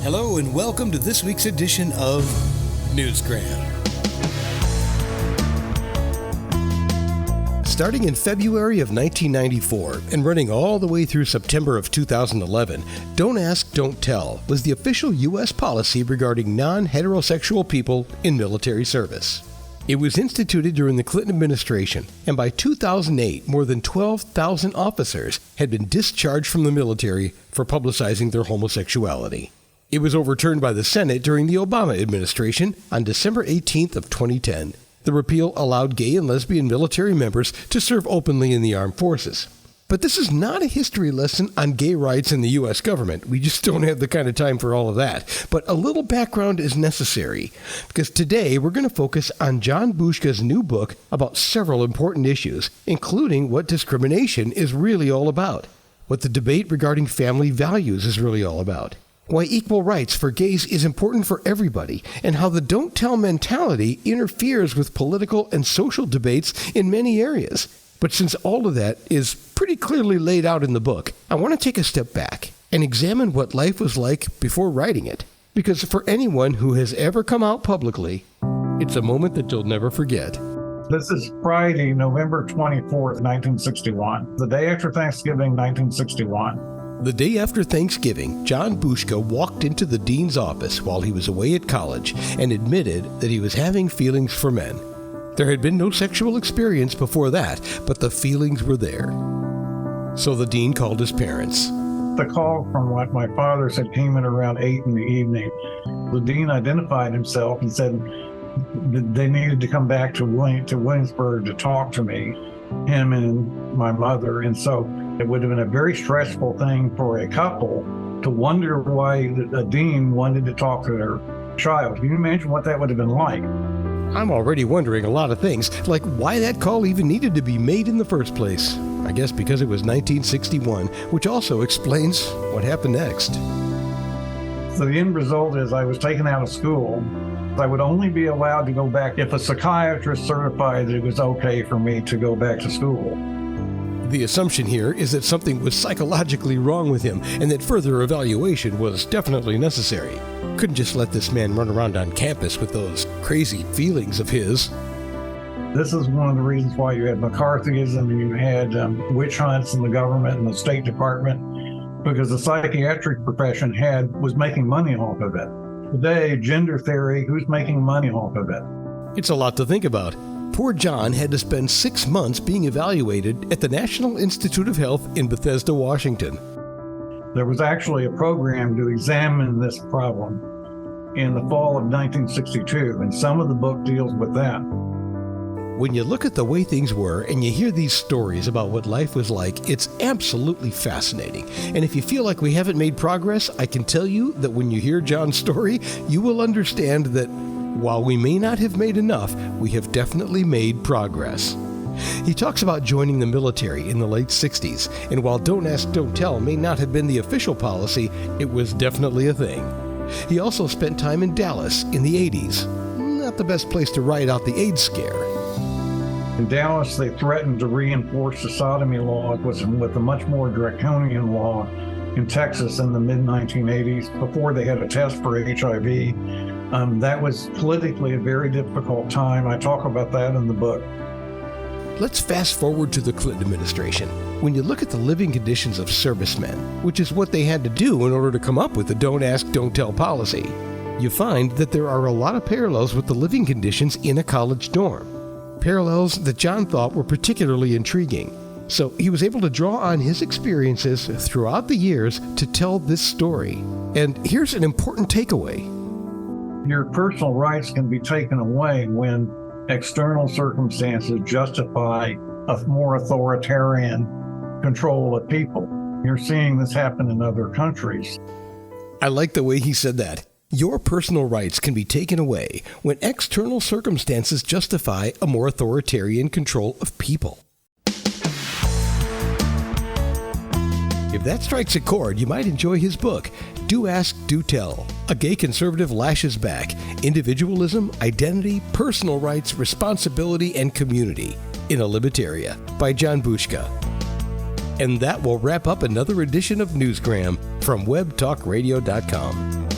Hello and welcome to this week's edition of Newsgram. Starting in February of 1994 and running all the way through September of 2011, Don't Ask, Don't Tell was the official U.S. policy regarding non-heterosexual people in military service. It was instituted during the Clinton administration, and by 2008, more than 12,000 officers had been discharged from the military for publicizing their homosexuality. It was overturned by the Senate during the Obama administration on December 18th of 2010. The repeal allowed gay and lesbian military members to serve openly in the armed forces. But this is not a history lesson on gay rights in the U.S. government. We just don't have the kind of time for all of that. But a little background is necessary, because today we're going to focus on John Boushka's new book about several important issues, including what discrimination is really all about, what the debate regarding family values is really all about, why equal rights for gays is important for everybody, and how the don't tell mentality interferes with political and social debates in many areas. But since all of that is pretty clearly laid out in the book, I want to take a step back and examine what life was like before writing it. Because for anyone who has ever come out publicly, it's a moment that you'll never forget. This is Friday, November 24th, 1961, the day after Thanksgiving, 1961. The day after Thanksgiving, John Boushka walked into the dean's office while he was away at college and admitted that he was having feelings for men. There had been no sexual experience before that, but the feelings were there. So the dean called his parents. The call from what my father said came in around 8 in the evening. The dean identified himself and said they needed to come back to Williamsburg to talk to me, him and my mother. And so it would have been a very stressful thing for a couple to wonder why a dean wanted to talk to their child. Can you imagine what that would have been like? I'm already wondering a lot of things, like why that call even needed to be made in the first place. I guess because it was 1961, which also explains what happened next. So the end result is I was taken out of school. I would only be allowed to go back if a psychiatrist certified that it was okay for me to go back to school. The assumption here is that something was psychologically wrong with him and that further evaluation was definitely necessary. Couldn't just let this man run around on campus with those crazy feelings of his. This is one of the reasons why you had McCarthyism and you had witch hunts in the government and the State Department, because the psychiatric profession was making money off of it. Today, gender theory, who's making money off of it? It's a lot to think about. Poor John had to spend 6 months being evaluated at the National Institute of Health in Bethesda, Washington. There was actually a program to examine this problem in the fall of 1962, and some of the book deals with that. When you look at the way things were and you hear these stories about what life was like, it's absolutely fascinating. And if you feel like we haven't made progress, I can tell you that when you hear John's story, you will understand that while we may not have made enough, we have definitely made progress. He talks about joining the military in the late 60s, and while Don't Ask, Don't Tell may not have been the official policy, it was definitely a thing. He also spent time in Dallas in the 80s. Not the best place to ride out the AIDS scare. In Dallas, they threatened to reinforce the sodomy law with a much more draconian law in Texas in the mid-1980s, before they had a test for HIV. That was politically a very difficult time. I talk about that in the book. Let's fast forward to the Clinton administration. When you look at the living conditions of servicemen, which is what they had to do in order to come up with the Don't Ask, Don't Tell policy, you find that there are a lot of parallels with the living conditions in a college dorm. Parallels that John thought were particularly intriguing. So he was able to draw on his experiences throughout the years to tell this story. And here's an important takeaway. Your personal rights can be taken away when external circumstances justify a more authoritarian control of people. You're seeing this happen in other countries. I like the way he said that. Your personal rights can be taken away when external circumstances justify a more authoritarian control of people. If that strikes a chord, you might enjoy his book, Do Ask, Do Tell. A gay conservative lashes back. Individualism, identity, personal rights, responsibility, and community in a Libertaria by John Boushka. And that will wrap up another edition of Newsgram from webtalkradio.com.